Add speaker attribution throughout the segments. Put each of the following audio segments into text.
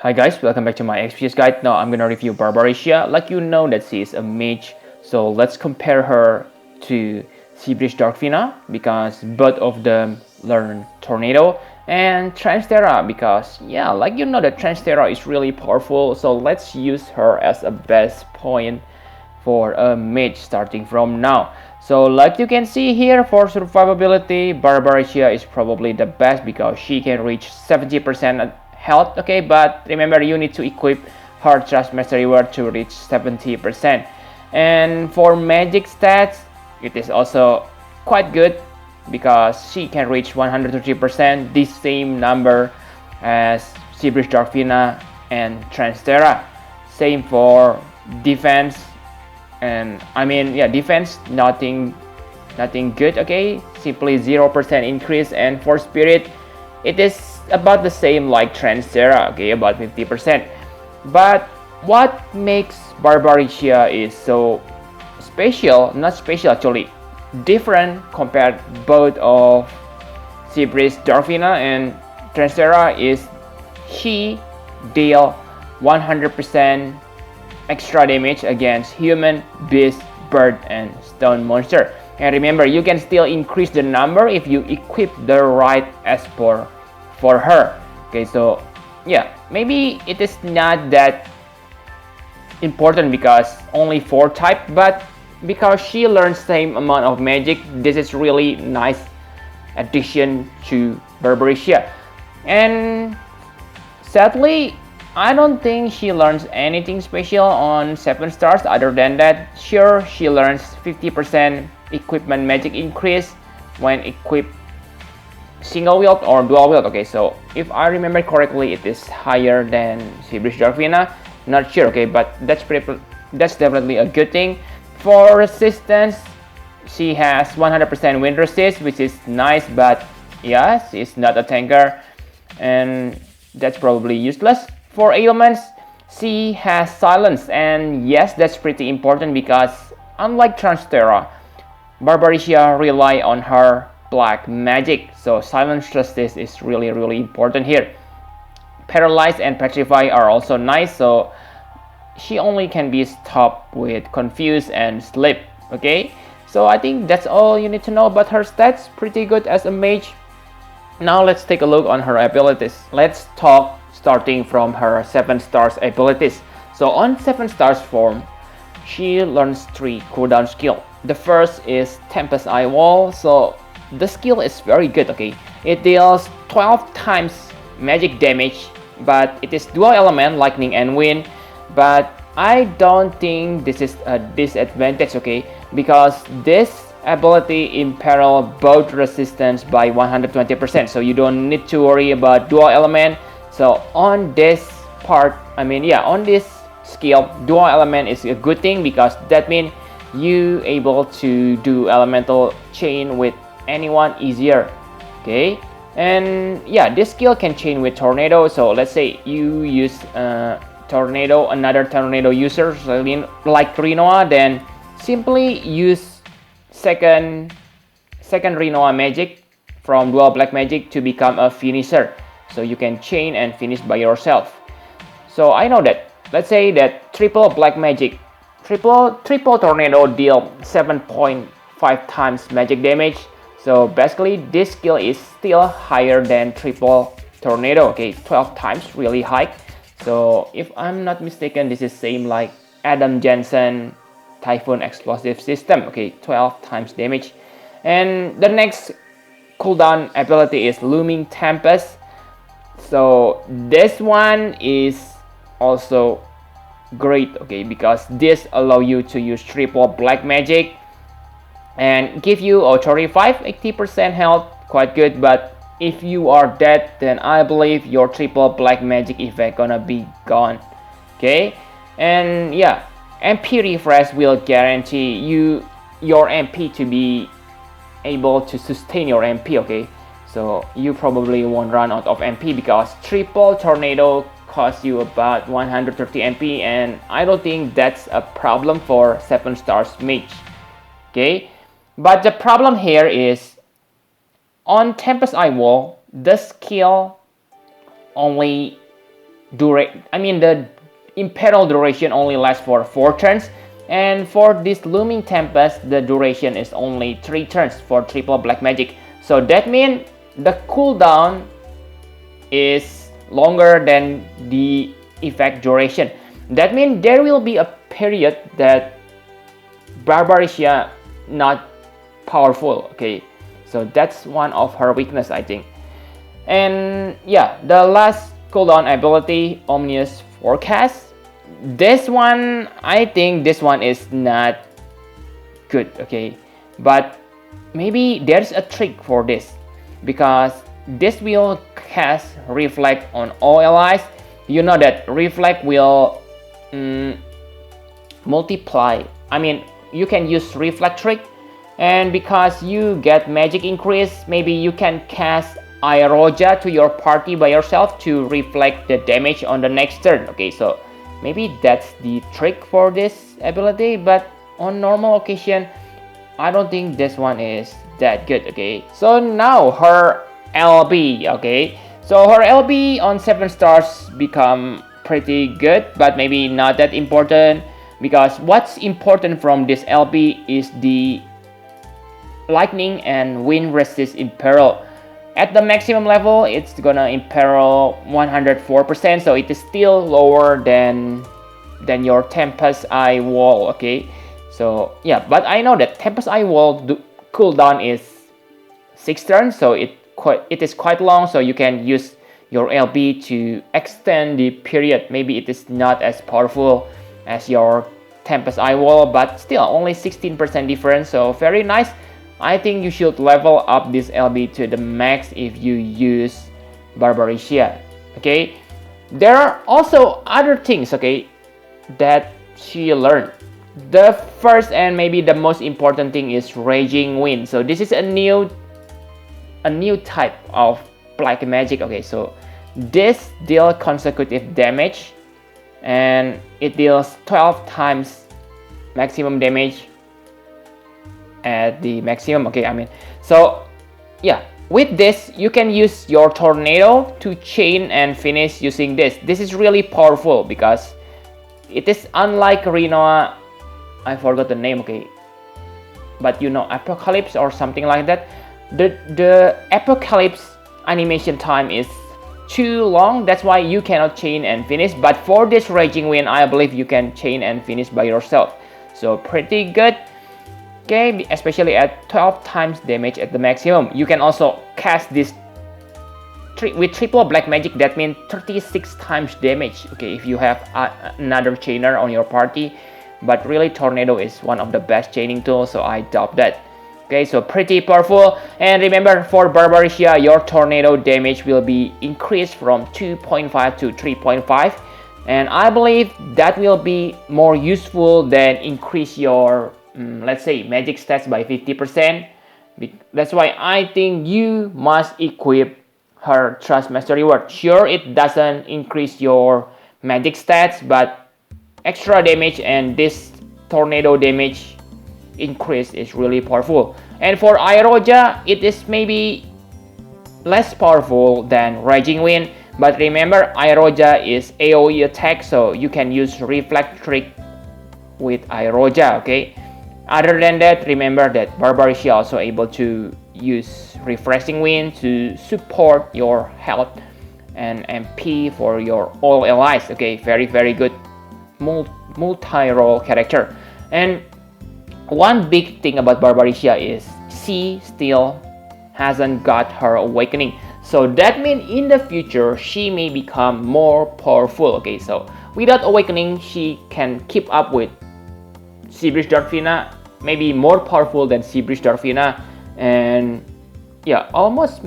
Speaker 1: Hi guys, welcome back to my XPS guide. Now I'm gonna review Barbariccia. Like you know that she is a mage, so let's compare her to Seabridge Darkfina because both of them learn Tornado, and Transtera because yeah, like you know that Transtera is really powerful, so let's use her as a best point for a mage starting from now. So like you can see here, for survivability, Barbariccia is probably the best because she can reach 70% health, okay, but remember you need to equip her Trust Mastery Word to reach 70%. And for magic stats, it is also quite good because she can reach 130%, the same number as Seabridge Darkfina and Transtera. Same for defense, and I mean yeah, defense nothing good, okay, simply 0% increase. And for spirit, it is about the same like Transtera, okay, about 50%. But what makes Barbariccia is so special, not special actually, different compared both of Seabridge Darkfina and Transtera is she deal 100% extra damage against human, beast, bird, and stone monster. And remember, you can still increase the number if you equip the right esport for her. Okay, so yeah, maybe it is not that important because only 4 type, but because she learns same amount of magic, this is really nice addition to Barbariccia. And sadly, I don't think she learns anything special on 7 stars. Other than that, sure, she learns 50% equipment magic increase when equipped single wield or dual wield. Okay, so if I remember correctly, it is higher than Seabridge Darkfina. Not sure, okay, but that's definitely a good thing. For resistance, she has 100% wind resist, which is nice, but yes, it's not a tanker, and that's probably useless. For ailments, she has silence, and yes, that's pretty important because unlike Transtera, Barbariccia rely on her black magic, so silence justice is really important here. Paralyze and petrify are also nice, so she only can be stopped with confuse and sleep. Okay, so I think that's all you need to know about her stats. Pretty good as a mage. Now let's take a look on her abilities. Let's talk starting from her 7 stars abilities. So on 7 stars form, she learns 3 cooldown skill. The first is Tempest Eye Wall. So the skill is very good, okay. It deals 12 times magic damage, but it is dual element, lightning and wind. But I don't think this is a disadvantage, okay, because this ability imperil both resistance by 120%, so you don't need to worry about dual element. So on this part, I mean yeah, on this skill, dual element is a good thing because that means you able to do elemental chain with anyone easier, okay. And yeah, this skill can chain with tornado. So let's say you use tornado, another tornado user like Rinoa, then simply use second Rinoa magic from dual black magic to become a finisher, so you can chain and finish by yourself. So I know that, let's say that triple black magic, triple tornado deal 7.5 times magic damage. So basically this skill is still higher than triple tornado, okay, 12 times, really high. So if I'm not mistaken, this is same like Adam Jensen Typhoon Explosive System, okay, 12 times damage. And the next cooldown ability is Looming Tempest. So this one is also great, okay, because this allow you to use triple black magic and give you a 80% health, quite good. But if you are dead, then I believe your triple black magic effect gonna be gone, okay. And yeah, MP refresh will guarantee you your MP to be able to sustain your MP, okay. So you probably won't run out of MP because triple tornado costs you about 130 MP, and I don't think that's a problem for 7 stars mage, okay. But the problem here is on Tempest Eye Wall, the skill only the Imperial duration only lasts for 4 turns, and for this Looming Tempest, the duration is only 3 turns for triple black magic. So that means the cooldown is longer than the effect duration. That means there will be a period that Barbariccia not powerful. Okay, so that's one of her weakness, I think. And yeah, the last cooldown ability, Omnious Forecast. This one, I think this one is not good. Okay, but maybe there's a trick for this, because this will cast Reflect on all allies. You know that Reflect will multiply. You can use Reflect trick, and because you get magic increase, maybe you can cast Airoja to your party by yourself to reflect the damage on the next turn. Okay, so maybe that's the trick for this ability, but on normal occasion, I don't think this one is that good. Okay, so now her LB. Okay, so her LB on 7 stars become pretty good, but maybe not that important, because what's important from this LB is the lightning and wind resist imperil. At the maximum level, it's gonna imperil 104%, so it is still lower than your Tempest Eye Wall. Okay, so yeah, but I know that Tempest Eye Wall cooldown is 6 turns, so it is quite long, so you can use your LB to extend the period. Maybe it is not as powerful as your Tempest Eye Wall, but still only 16% difference, so very nice. I think you should level up this LB to the max if you use Barbariccia. Okay, there are also other things, okay, that she learned. The first and maybe the most important thing is Raging Wind. So this is a new type of black magic. Okay, so this deals consecutive damage, and it deals 12 times maximum damage at the maximum. Okay, so yeah, with this you can use your tornado to chain and finish using this. This is really powerful because it is unlike Rinoa, I forgot the name. Okay, but you know, Apocalypse or something like that. The Apocalypse animation time is too long, that's why you cannot chain and finish, but for this Raging Wind, I believe you can chain and finish by yourself, so pretty good. Okay, especially at 12 times damage at the maximum. You can also cast this with triple black magic, that means 36 times damage. Okay, if you have another chainer on your party, but really Tornado is one of the best chaining tools, so I doubt that. Okay, so pretty powerful. And remember, for Barbariccia, your Tornado damage will be increased from 2.5 to 3.5, and I believe that will be more useful than increase your let's say magic stats by 50%. That's why I think you must equip her Trust Master Reward. Sure, it doesn't increase your magic stats, but extra damage and this tornado damage increase is really powerful. And for Airoja, it is maybe less powerful than Raging Wind, but remember, Airoja is AoE attack, so you can use Reflect trick with Airoja. Okay, other than that, remember that Barbariccia also able to use Refreshing Wind to support your health and MP for your all allies. Okay, very good multi-role character. And one big thing about Barbariccia is she still hasn't got her awakening, so that means in the future she may become more powerful. Okay, so without awakening, she can keep up with Seabreeze Darkfina, maybe more powerful than Seabreeze Darkfina, and yeah, almost,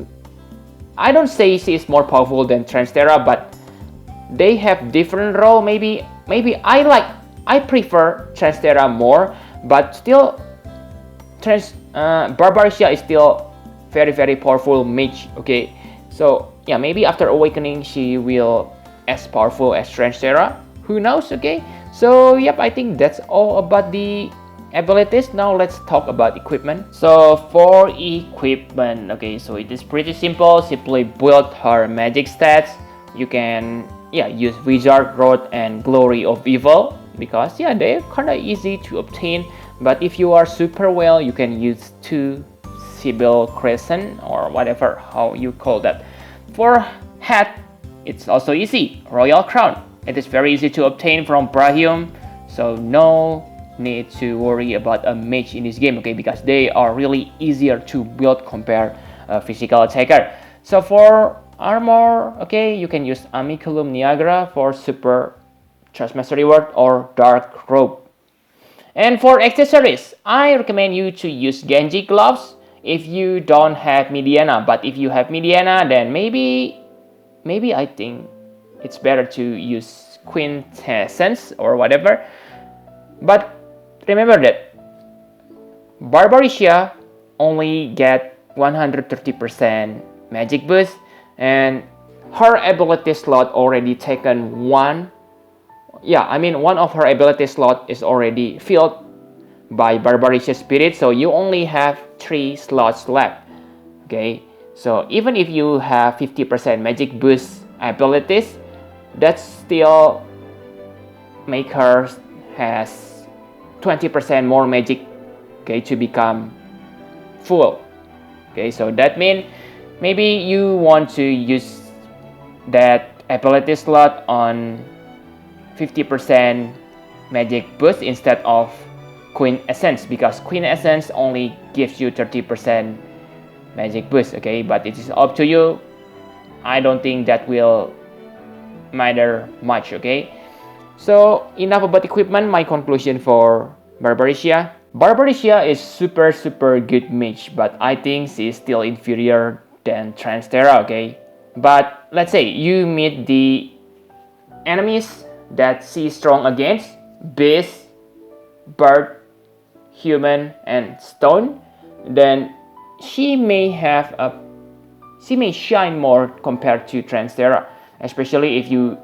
Speaker 1: I don't say she is more powerful than Transtera, but they have different role. Maybe I prefer Transtera more, but still Barbariccia is still very powerful mage. Okay, so yeah, maybe after awakening she will as powerful as Transtera, who knows. Okay, so yep, I think that's all about the abilities. Now let's talk about equipment. So for equipment, okay, so it is pretty simple. Simply build her magic stats. You can yeah, use Wizard Growth and Glory of Evil, because yeah, they're kind of easy to obtain. But if you are super well, you can use 2 Sibyl Crescent or whatever how you call that. For hat, it's also easy. Royal Crown, it is very easy to obtain from Brahium, so no need to worry about a mage in this game, okay, because they are really easier to build compared physical attacker. So for armor, okay, you can use Amiculum Niagara for super Trustmaster reward or Dark Robe. And for accessories, I recommend you to use Genji gloves if you don't have Midiana. But if you have Midiana, then maybe I think it's better to use Quintessence or whatever. But remember that Barbariccia only get 130% magic boost, and her ability slot already taken one. Yeah, I mean one of her ability slot is already filled by Barbariccia Spirit, so you only have 3 slots left. Okay, so even if you have 50% magic boost abilities, that still make her has 20% more magic, okay, to become full. Okay, so that means maybe you want to use that ability slot on 50% magic boost instead of Queen Essence, because Queen Essence only gives you 30% magic boost, okay, but it is up to you. I don't think that will matter much, okay. So enough about equipment. My conclusion for Barbariccia. Barbariccia is super good mage, but I think she is still inferior than Transtera, okay. But let's say you meet the enemies that she is strong against, beast, bird, human, and stone, then she may shine more compared to Transtera, especially if you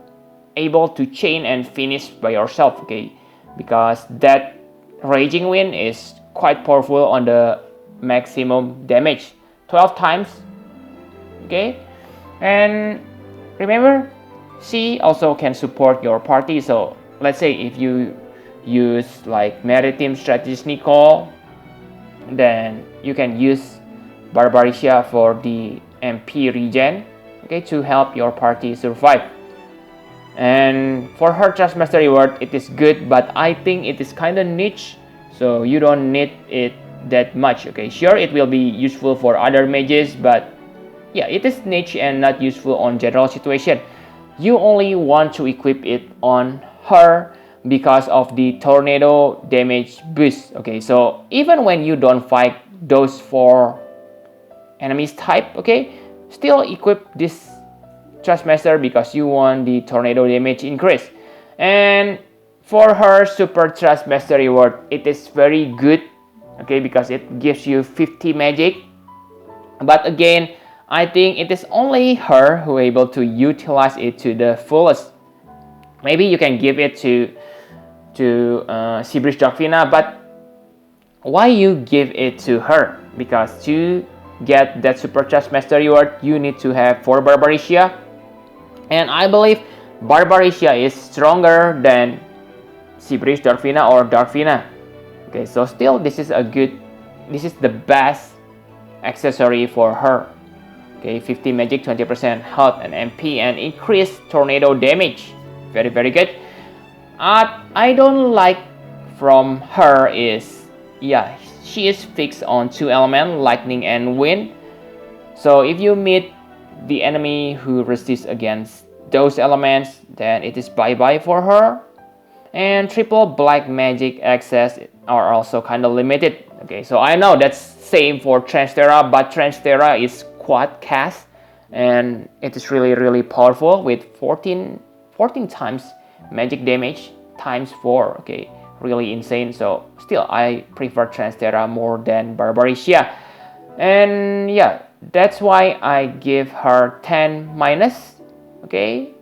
Speaker 1: able to chain and finish by yourself, okay, because that Raging Wind is quite powerful on the maximum damage, 12 times, okay. And remember, she also can support your party. So let's say if you use like Maritime Strategist Nicole, then you can use Barbariccia for the MP regen, okay, to help your party survive. And for her Trustmaster reward, it is good, but I think it is kind of niche, so you don't need it that much, okay. Sure, it will be useful for other mages, but yeah, it is niche and not useful on general situation. You only want to equip it on her because of the tornado damage boost, okay. So even when you don't fight those 4 enemies type, okay, still equip this Trustmaster because you want the tornado damage increase. And for her super Trustmaster reward, it is very good, okay, because it gives you 50 magic. But again, I think it is only her who is able to utilize it to the fullest. Maybe you can give it to Seabridge Darkfina, but why you give it to her? Because to get that super Trustmaster reward, you need to have 4 Barbariccia, and I believe Barbariccia is stronger than Seabridge Darkfina or Darkfina. Okay, so still this is the best accessory for her. Okay, 50 magic, 20% health and MP, and increased tornado damage. Very good. I don't like from her is, yeah, she is fixed on 2 elements, lightning and wind. So if you meet the enemy who resists against those elements, then it is bye-bye for her. And triple black magic access are also kind of limited. Okay, so I know that's same for Transtera, but Transtera is quad cast and it is really powerful with 14 times magic damage times 4. Okay, really insane. So still I prefer Transtera more than Barbariccia, and yeah, that's why I give her 10 minus. Okay,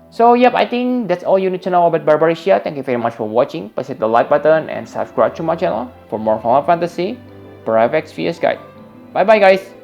Speaker 1: so yep, I think that's all you need to know about Barbariccia. Thank you very much for watching. Please hit the like button and subscribe to my channel for more Final Fantasy Private XPS guide. Bye bye guys.